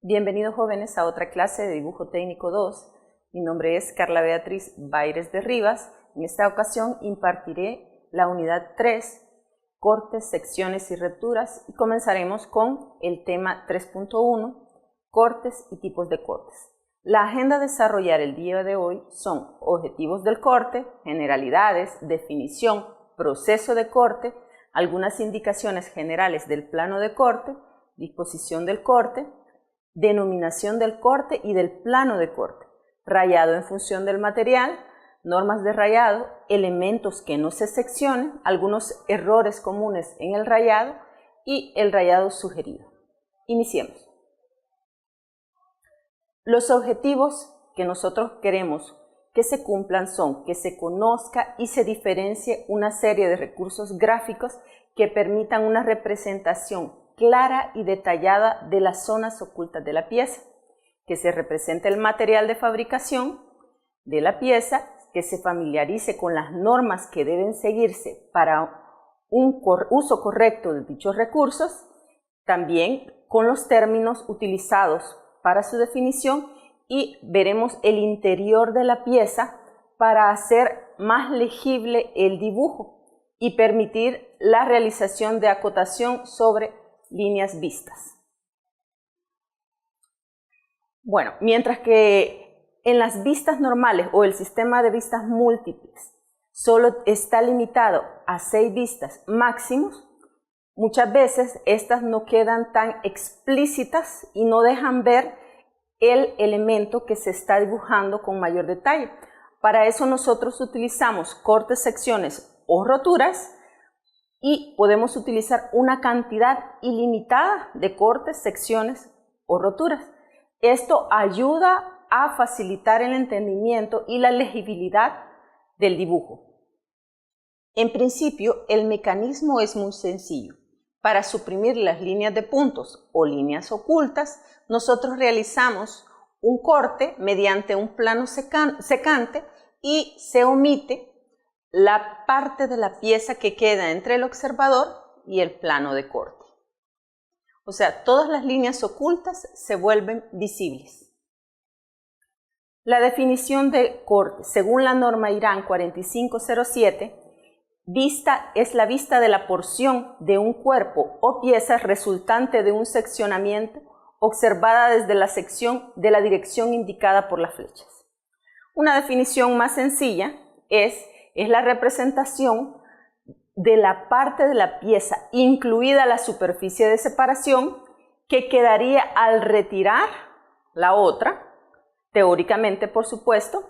Bienvenidos jóvenes a otra clase de Dibujo Técnico 2. Mi nombre es Carla Beatriz Baires de Rivas. En esta ocasión impartiré la unidad 3, cortes, secciones y recturas, y comenzaremos con el tema 3.1, cortes y tipos de cortes. La agenda a desarrollar el día de hoy son objetivos del corte, generalidades, definición, proceso de corte, algunas indicaciones generales del plano de corte, disposición del corte, denominación del corte y del plano de corte, rayado en función del material, normas de rayado, elementos que no se seccionen, algunos errores comunes en el rayado y el rayado sugerido. Iniciemos. Los objetivos que nosotros queremos que se cumplan son que se conozca y se diferencie una serie de recursos gráficos que permitan una representación clara y detallada de las zonas ocultas de la pieza, que se represente el material de fabricación de la pieza, que se familiarice con las normas que deben seguirse para un uso correcto de dichos recursos, también con los términos utilizados para su definición, y veremos el interior de la pieza para hacer más legible el dibujo y permitir la realización de acotación sobre líneas vistas. Bueno, mientras que en las vistas normales o el sistema de vistas múltiples solo está limitado a 6 vistas máximos, muchas veces estas no quedan tan explícitas y no dejan ver el elemento que se está dibujando con mayor detalle. Para eso nosotros utilizamos cortes, secciones o roturas, y podemos utilizar una cantidad ilimitada de cortes, secciones o roturas. Esto ayuda a facilitar el entendimiento y la legibilidad del dibujo. En principio, el mecanismo es muy sencillo. Para suprimir las líneas de puntos o líneas ocultas, nosotros realizamos un corte mediante un plano secante y se omite la parte de la pieza que queda entre el observador y el plano de corte. O sea, todas las líneas ocultas se vuelven visibles. La definición de corte, según la norma IRAN 4507, vista es la vista de la porción de un cuerpo o pieza resultante de un seccionamiento observada desde la sección de la dirección indicada por las flechas. Una definición más sencilla es la representación de la parte de la pieza, incluida la superficie de separación, que quedaría al retirar la otra, teóricamente por supuesto,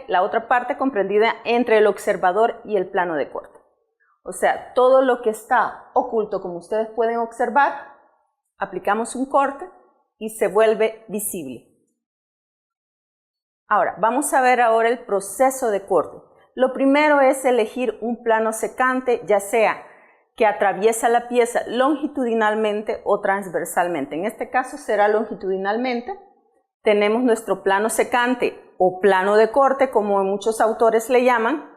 la otra parte comprendida entre el observador y el plano de corte. O sea, todo lo que está oculto, como ustedes pueden observar, aplicamos un corte y se vuelve visible. Ahora, vamos a ver el proceso de corte. Lo primero es elegir un plano secante, ya sea que atraviesa la pieza longitudinalmente o transversalmente. En este caso será longitudinalmente. Tenemos nuestro plano secante o plano de corte, como muchos autores le llaman.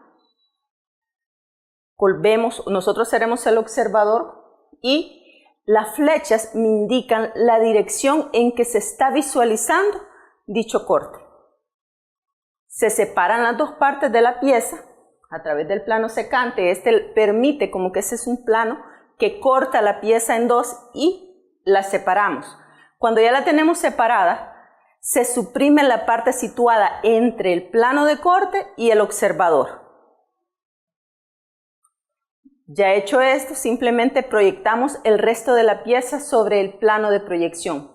Nosotros seremos el observador y las flechas me indican la dirección en que se está visualizando dicho corte. Se separan las dos partes de la pieza a través del plano secante. Este permite como que ese es un plano que corta la pieza en dos y la separamos. Cuando ya la tenemos separada, se suprime la parte situada entre el plano de corte y el observador. Ya hecho esto, simplemente proyectamos el resto de la pieza sobre el plano de proyección.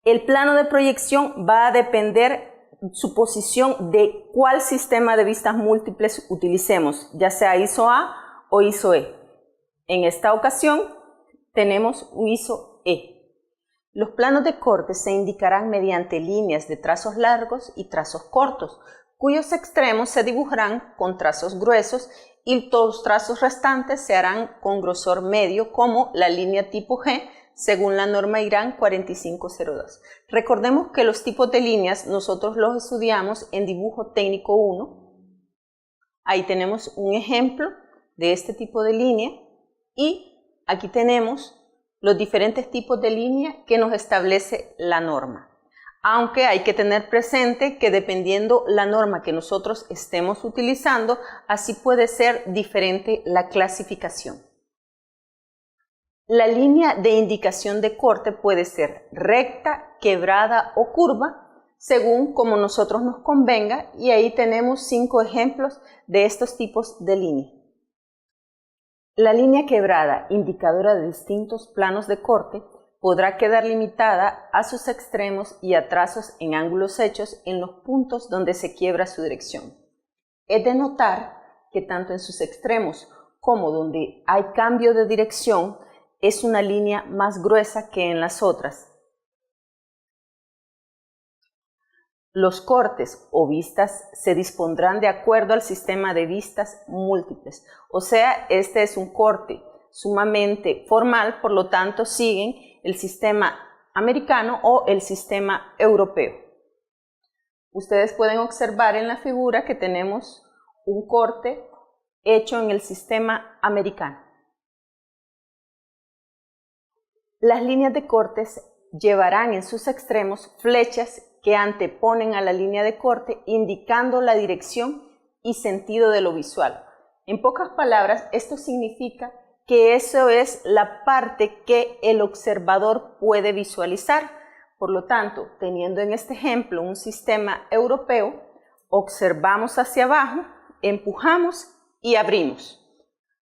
El plano de proyección va a depender su posición de cuál sistema de vistas múltiples utilicemos, ya sea ISO A o ISO E. En esta ocasión tenemos un ISO E. Los planos de corte se indicarán mediante líneas de trazos largos y trazos cortos, cuyos extremos se dibujarán con trazos gruesos y todos los trazos restantes se harán con grosor medio, como la línea tipo G, según la norma IRAN 4502. Recordemos que los tipos de líneas nosotros los estudiamos en Dibujo Técnico 1. Ahí tenemos un ejemplo de este tipo de línea y aquí tenemos los diferentes tipos de línea que nos establece la norma. Aunque hay que tener presente que dependiendo la norma que nosotros estemos utilizando, así puede ser diferente la clasificación. La línea de indicación de corte puede ser recta, quebrada o curva, según como nosotros nos convenga, y ahí tenemos 5 ejemplos de estos tipos de línea. La línea quebrada, indicadora de distintos planos de corte, podrá quedar limitada a sus extremos y a trazos en ángulos hechos en los puntos donde se quiebra su dirección. Es de notar que tanto en sus extremos como donde hay cambio de dirección, es una línea más gruesa que en las otras. Los cortes o vistas se dispondrán de acuerdo al sistema de vistas múltiples, o sea, este es un corte sumamente formal, por lo tanto siguen el sistema americano o el sistema europeo. Ustedes pueden observar en la figura que tenemos un corte hecho en el sistema americano. Las líneas de cortes llevarán en sus extremos flechas que anteponen a la línea de corte, indicando la dirección y sentido de lo visual. En pocas palabras, esto significa que eso es la parte que el observador puede visualizar. Por lo tanto, teniendo en este ejemplo un sistema europeo, observamos hacia abajo, empujamos y abrimos.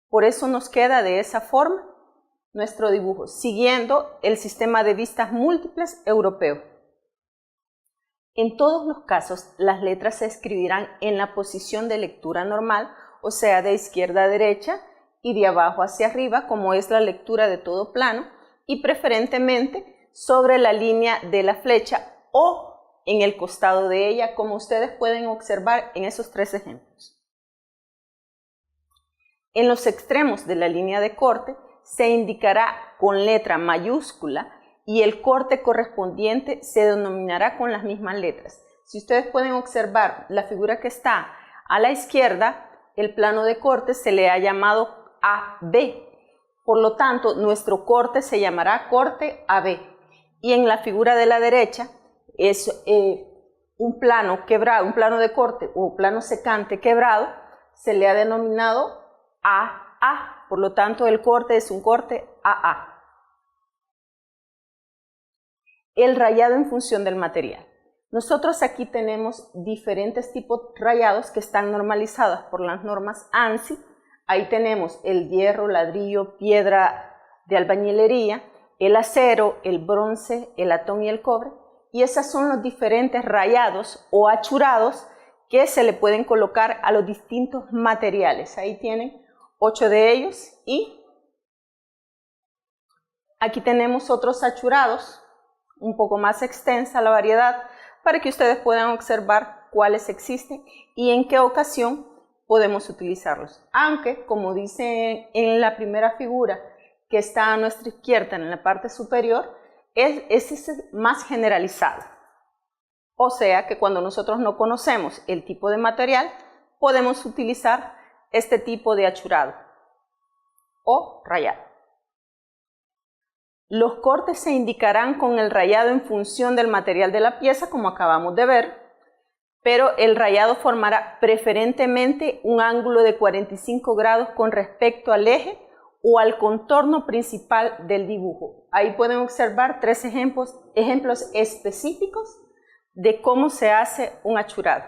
Por eso nos queda de esa forma nuestro dibujo, siguiendo el sistema de vistas múltiples europeo. En todos los casos, las letras se escribirán en la posición de lectura normal, o sea, de izquierda a derecha y de abajo hacia arriba, como es la lectura de todo plano, y preferentemente sobre la línea de la flecha o en el costado de ella, como ustedes pueden observar en esos 3 ejemplos. En los extremos de la línea de corte se indicará con letra mayúscula y el corte correspondiente se denominará con las mismas letras. Si ustedes pueden observar la figura que está a la izquierda, el plano de corte se le ha llamado AB. Por lo tanto, nuestro corte se llamará corte AB. Y en la figura de la derecha es un plano quebrado, un plano de corte o plano secante quebrado, se le ha denominado AA. Por lo tanto, el corte es un corte AA. El rayado en función del material. Nosotros aquí tenemos diferentes tipos de rayados que están normalizados por las normas ANSI. Ahí tenemos el hierro, ladrillo, piedra de albañilería, el acero, el bronce, el latón y el cobre. Y esos son los diferentes rayados o achurados que se le pueden colocar a los distintos materiales. Ahí tienen 8 de ellos y aquí tenemos otros achurados, un poco más extensa la variedad, para que ustedes puedan observar cuáles existen y en qué ocasión podemos utilizarlos. Aunque, como dice en la primera figura que está a nuestra izquierda en la parte superior, es más generalizado. O sea que cuando nosotros no conocemos el tipo de material, podemos utilizar este tipo de achurado o rayado. Los cortes se indicarán con el rayado en función del material de la pieza, como acabamos de ver, pero el rayado formará preferentemente un ángulo de 45 grados con respecto al eje o al contorno principal del dibujo. Ahí pueden observar 3 ejemplos específicos de cómo se hace un achurado.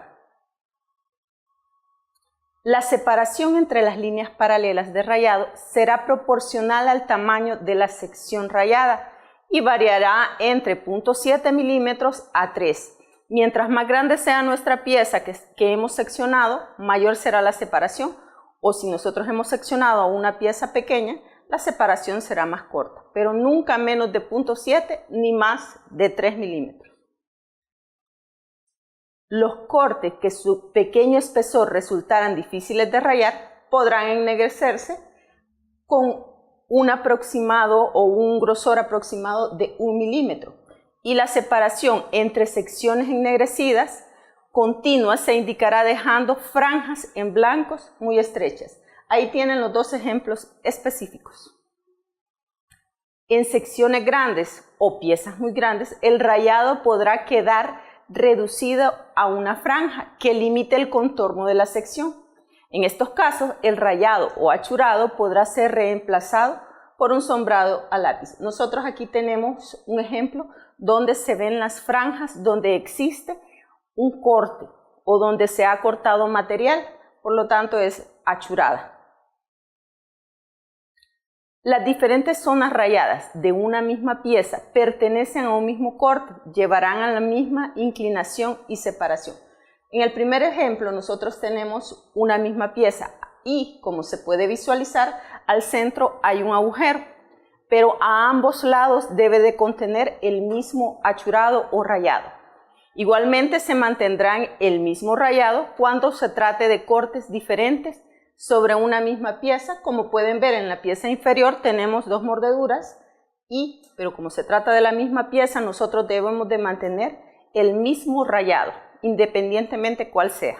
La separación entre las líneas paralelas de rayado será proporcional al tamaño de la sección rayada y variará entre 0.7 milímetros a 3. Mientras más grande sea nuestra pieza que hemos seccionado, mayor será la separación, o si nosotros hemos seccionado una pieza pequeña, la separación será más corta, pero nunca menos de 0.7 ni más de 3 milímetros. Los cortes que su pequeño espesor resultaran difíciles de rayar podrán ennegrecerse con un aproximado o un grosor aproximado de 1 milímetro. Y la separación entre secciones ennegrecidas continuas se indicará dejando franjas en blancos muy estrechas. Ahí tienen los 2 ejemplos específicos. En secciones grandes o piezas muy grandes, el rayado podrá quedar reducido a una franja que limite el contorno de la sección. En estos casos, el rayado o achurado podrá ser reemplazado por un sombreado a lápiz. Nosotros aquí tenemos un ejemplo donde se ven las franjas donde existe un corte o donde se ha cortado material, por lo tanto es achurada. Las diferentes zonas rayadas de una misma pieza pertenecen a un mismo corte, llevarán a la misma inclinación y separación. En el primer ejemplo nosotros tenemos una misma pieza y, como se puede visualizar, al centro hay un agujero, pero a ambos lados debe de contener el mismo achurado o rayado. Igualmente se mantendrán el mismo rayado cuando se trate de cortes diferentes sobre una misma pieza. Como pueden ver, en la pieza inferior tenemos dos mordeduras, pero como se trata de la misma pieza, nosotros debemos de mantener el mismo rayado, independientemente cuál sea.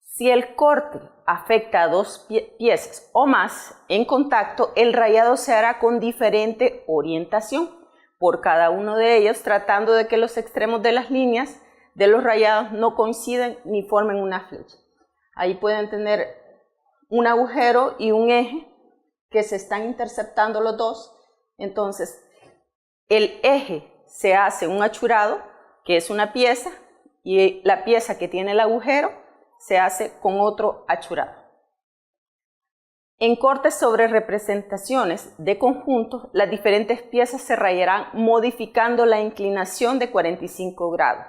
Si el corte afecta a dos piezas o más en contacto, el rayado se hará con diferente orientación por cada uno de ellos, tratando de que los extremos de las líneas de los rayados no coinciden ni formen una flecha. Ahí pueden tener un agujero y un eje que se están interceptando los dos. Entonces, el eje se hace un achurado, que es una pieza, y la pieza que tiene el agujero se hace con otro achurado. En cortes sobre representaciones de conjuntos, las diferentes piezas se rayarán modificando la inclinación de 45 grados.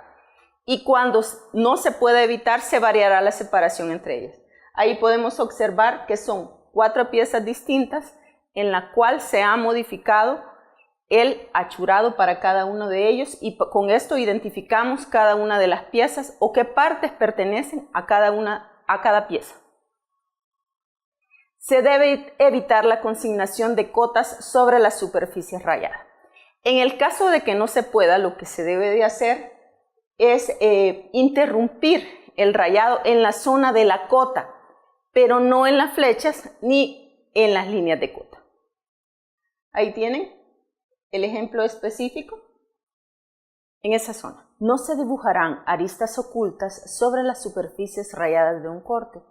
Y cuando no se puede evitar, se variará la separación entre ellas. Ahí podemos observar que son 4 piezas distintas en la cual se ha modificado el achurado para cada uno de ellos, y con esto identificamos cada una de las piezas o qué partes pertenecen a cada pieza. Se debe evitar la consignación de cotas sobre las superficies rayadas. En el caso de que no se pueda, lo que se debe de hacer es interrumpir el rayado en la zona de la cota, pero no en las flechas ni en las líneas de cota. Ahí tienen el ejemplo específico. En esa zona no se dibujarán aristas ocultas sobre las superficies rayadas de un corte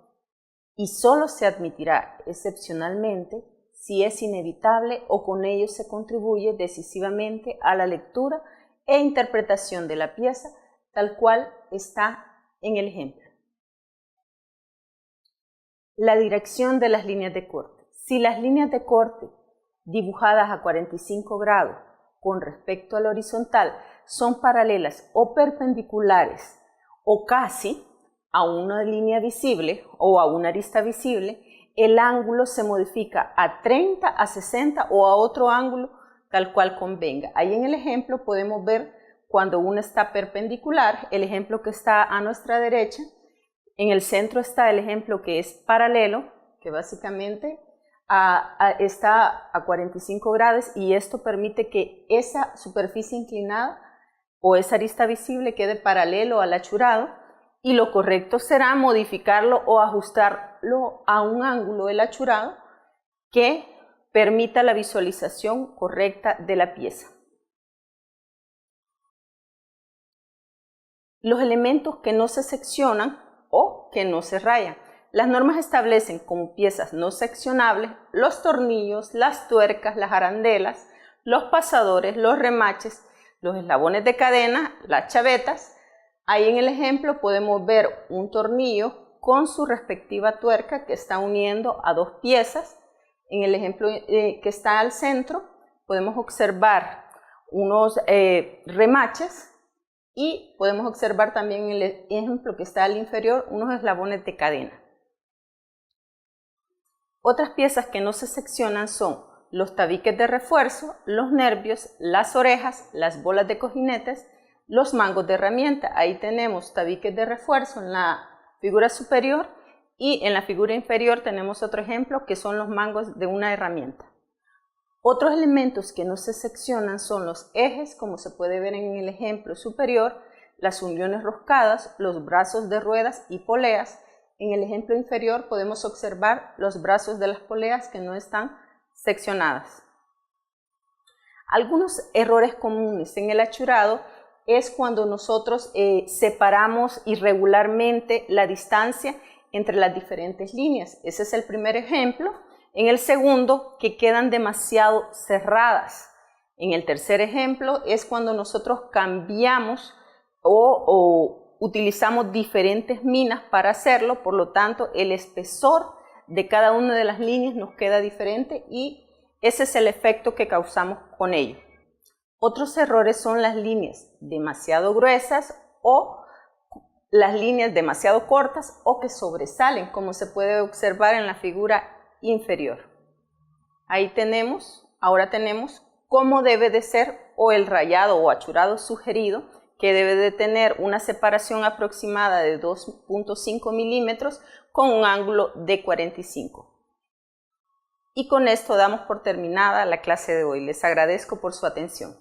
y solo se admitirá excepcionalmente si es inevitable o con ello se contribuye decisivamente a la lectura e interpretación de la pieza tal cual está en el ejemplo. La dirección de las líneas de corte. Si las líneas de corte dibujadas a 45 grados con respecto a la horizontal son paralelas o perpendiculares o casi a una línea visible o a una arista visible, el ángulo se modifica a 30, a 60 o a otro ángulo tal cual convenga. Ahí en el ejemplo podemos ver cuando uno está perpendicular, el ejemplo que está a nuestra derecha. En el centro está el ejemplo que es paralelo, que básicamente está a 45 grados, y esto permite que esa superficie inclinada o esa arista visible quede paralelo al achurado, y lo correcto será modificarlo o ajustarlo a un ángulo del achurado que permita la visualización correcta de la pieza. Los elementos que no se seccionan o que no se rayan. Las normas establecen como piezas no seccionables los tornillos, las tuercas, las arandelas, los pasadores, los remaches, los eslabones de cadena, las chavetas. Ahí en el ejemplo podemos ver un tornillo con su respectiva tuerca que está uniendo a dos piezas. En el ejemplo que está al centro podemos observar unos remaches, y podemos observar también en el ejemplo que está al inferior unos eslabones de cadena. Otras piezas que no se seccionan son los tabiques de refuerzo, los nervios, las orejas, las bolas de cojinetes, los mangos de herramienta. Ahí tenemos tabiques de refuerzo en la figura superior, y en la figura inferior tenemos otro ejemplo que son los mangos de una herramienta. Otros elementos que no se seccionan son los ejes, como se puede ver en el ejemplo superior, las uniones roscadas, los brazos de ruedas y poleas. En el ejemplo inferior podemos observar los brazos de las poleas que no están seccionadas. Algunos errores comunes en el achurado es cuando nosotros separamos irregularmente la distancia entre las diferentes líneas. Ese es el primer ejemplo. En el segundo, que quedan demasiado cerradas. En el tercer ejemplo es cuando nosotros cambiamos o utilizamos diferentes minas para hacerlo, por lo tanto el espesor de cada una de las líneas nos queda diferente y ese es el efecto que causamos con ello. Otros errores son las líneas demasiado gruesas o las líneas demasiado cortas o que sobresalen, como se puede observar en la figura inferior. Ahí ahora tenemos cómo debe de ser o el rayado o achurado sugerido, que debe de tener una separación aproximada de 2.5 milímetros con un ángulo de 45. Y con esto damos por terminada la clase de hoy. Les agradezco por su atención.